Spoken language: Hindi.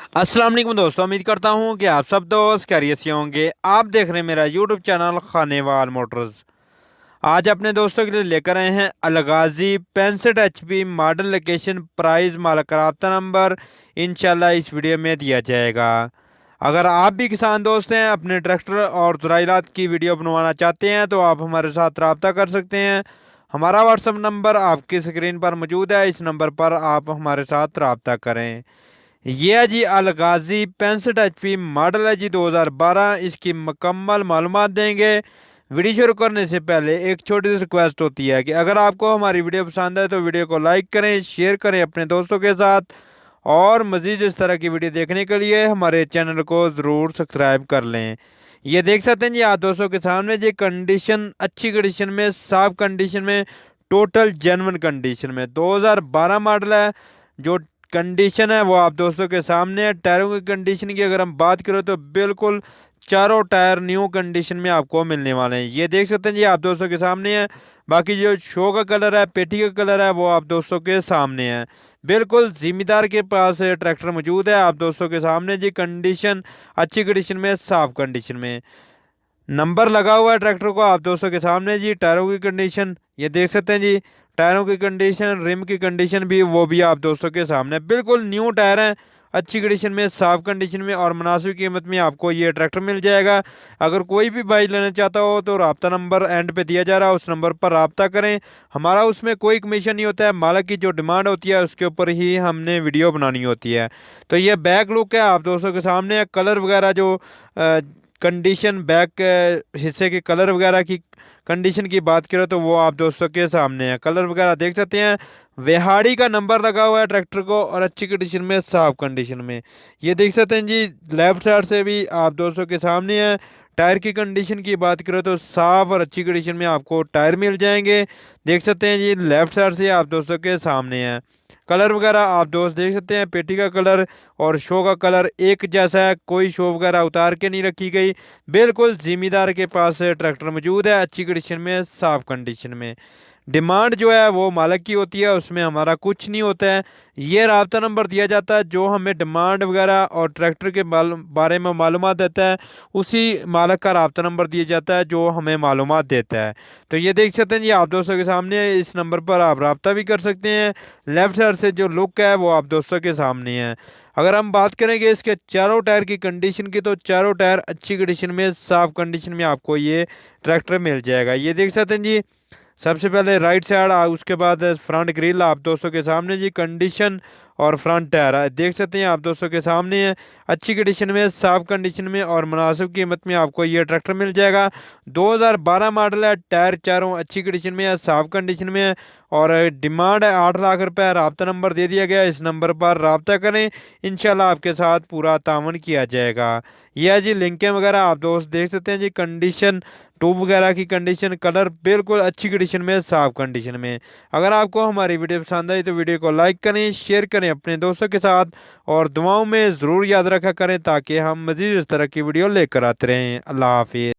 अस्सलाम वालेकुम दोस्तों, उम्मीद करता हूँ कि आप सब दोस्त खैरियत से होंगे। आप देख रहे हैं मेरा यूट्यूब चैनल खानेवाल मोटर्स। आज अपने दोस्तों के लिए लेकर आए हैं अलगाजी 65 HP मॉडल, लोकेशन, प्राइस, मालक का राब्ता नंबर इंशाल्लाह इस वीडियो में दिया जाएगा। अगर आप भी किसान दोस्त हैं, अपने ट्रैक्टर और ज़राइलात की वीडियो बनवाना चाहते हैं तो आप हमारे साथ रब्ता कर सकते हैं। हमारा व्हाट्सअप नंबर आपकी स्क्रीन पर मौजूद है, इस नंबर पर आप हमारे साथ रब्ता करें। ये है जी अलगाजी 65 HP मॉडल है जी 2012। इसकी मुकम्मल मालूमात देंगे। वीडियो शुरू करने से पहले एक छोटी सी रिक्वेस्ट होती है कि अगर आपको हमारी वीडियो पसंद है तो वीडियो को लाइक करें, शेयर करें अपने दोस्तों के साथ, और मज़ीद इस तरह की वीडियो देखने के लिए हमारे चैनल को ज़रूर सब्सक्राइब कर लें। ये देख सकते हैं जी आप दोस्तों के सामने, ये कंडीशन अच्छी कंडीशन में, साफ कंडीशन में, टोटल जेन्युइन कंडीशन में 2012 मॉडल है। जो कंडीशन है वो आप दोस्तों के सामने है। टायरों की कंडीशन की अगर हम बात करें तो बिल्कुल चारों टायर न्यू कंडीशन में आपको मिलने वाले हैं। ये देख सकते हैं जी आप दोस्तों के सामने है। बाकी जो शो का कलर है, पेटी का कलर है, वो आप दोस्तों के सामने है। बिल्कुल जिम्मेदार के पास ट्रैक्टर मौजूद है आप दोस्तों के सामने जी। कंडीशन अच्छी कंडीशन में, साफ कंडीशन में, नंबर लगा हुआ है ट्रैक्टर को आप दोस्तों के सामने जी। टायरों की कंडीशन ये देख सकते हैं जी। टायरों की कंडीशन, रिम की कंडीशन भी वो भी आप दोस्तों के सामने, बिल्कुल न्यू टायर हैं, अच्छी कंडीशन में, साफ कंडीशन में, और मुनासिब कीमत में आपको ये ट्रैक्टर मिल जाएगा। अगर कोई भी भाई लेना चाहता हो तो रब्ता नंबर एंड पे दिया जा रहा है, उस नंबर पर रब्ता करें। हमारा उसमें कोई कमीशन नहीं होता है, मालिक की जो डिमांड होती है उसके ऊपर ही हमने वीडियो बनानी होती है। तो ये बैक लुक है आप दोस्तों के सामने। कलर वगैरह जो कंडीशन, बैक हिस्से के कलर वगैरह की कंडीशन की बात करें तो वो आप दोस्तों के सामने है। कलर वगैरह देख सकते हैं। विहाड़ी का नंबर लगा हुआ है ट्रैक्टर को, और अच्छी कंडीशन में, साफ कंडीशन में। ये देख सकते हैं जी। लेफ्ट साइड से भी आप दोस्तों के सामने है। टायर की कंडीशन की बात करें तो साफ और अच्छी कंडीशन में आपको टायर मिल जाएंगे। देख सकते हैं जी, लेफ्ट साइड से आप दोस्तों के सामने है। कलर वगैरह आप दोस्त देख सकते हैं। पेटी का कलर और शो का कलर एक जैसा है, कोई शो वगैरह उतार के नहीं रखी गई। बिल्कुल जिम्मेदार के पास ट्रैक्टर मौजूद है, अच्छी कंडीशन में, साफ कंडीशन में। डिमांड जो है वो मालिक की होती है, उसमें हमारा कुछ नहीं होता है। ये राब्ता नंबर दिया जाता है, जो हमें डिमांड वगैरह और ट्रैक्टर के बारे में मालूमात देता है, उसी मालिक का राब्ता नंबर दिया जाता है जो हमें मालूमात देता है। तो ये देख सकते हैं जी आप दोस्तों के सामने, इस नंबर पर आप राब्ता भी कर सकते हैं। लेफ्ट साइड से जो लुक है वो आप दोस्तों के सामने है। अगर हम बात करेंगे इसके चारों टायर की कंडीशन की, तो चारों टायर अच्छी कंडीशन में, साफ कंडीशन में आपको ये ट्रैक्टर मिल जाएगा। ये देख सकते हैं जी। सबसे पहले राइट साइड, उसके बाद फ्रंट ग्रिल आप दोस्तों के सामने जी। कंडीशन और फ्रंट टायर देख सकते हैं आप दोस्तों के सामने है, अच्छी कंडीशन में, साफ कंडीशन में, और मुनासिब कीमत में आपको ये ट्रैक्टर मिल जाएगा। 2012 मॉडल है। टायर चारों अच्छी कंडीशन में है, साफ कंडीशन में है, और डिमांड है 8 लाख रुपए। रब्ता नंबर दे दिया गया, इस नंबर पर रब्ता करें, इंशाल्लाह आपके साथ पूरा तावन किया जाएगा। यह है जी लिंकें वगैरह आप दोस्त देख सकते हैं जी। कंडीशन, ट्यूब वगैरह की कंडीशन, कलर बिल्कुल अच्छी कंडीशन में, साफ कंडीशन में। अगर आपको हमारी वीडियो पसंद आई तो वीडियो को लाइक करें, शेयर करें अपने दोस्तों के साथ, और दुआओं में ज़रूर याद रखा करें ताकि हम मज़ीद इस तरह की वीडियो लेकर आते रहें। अल्लाह हाफिज़।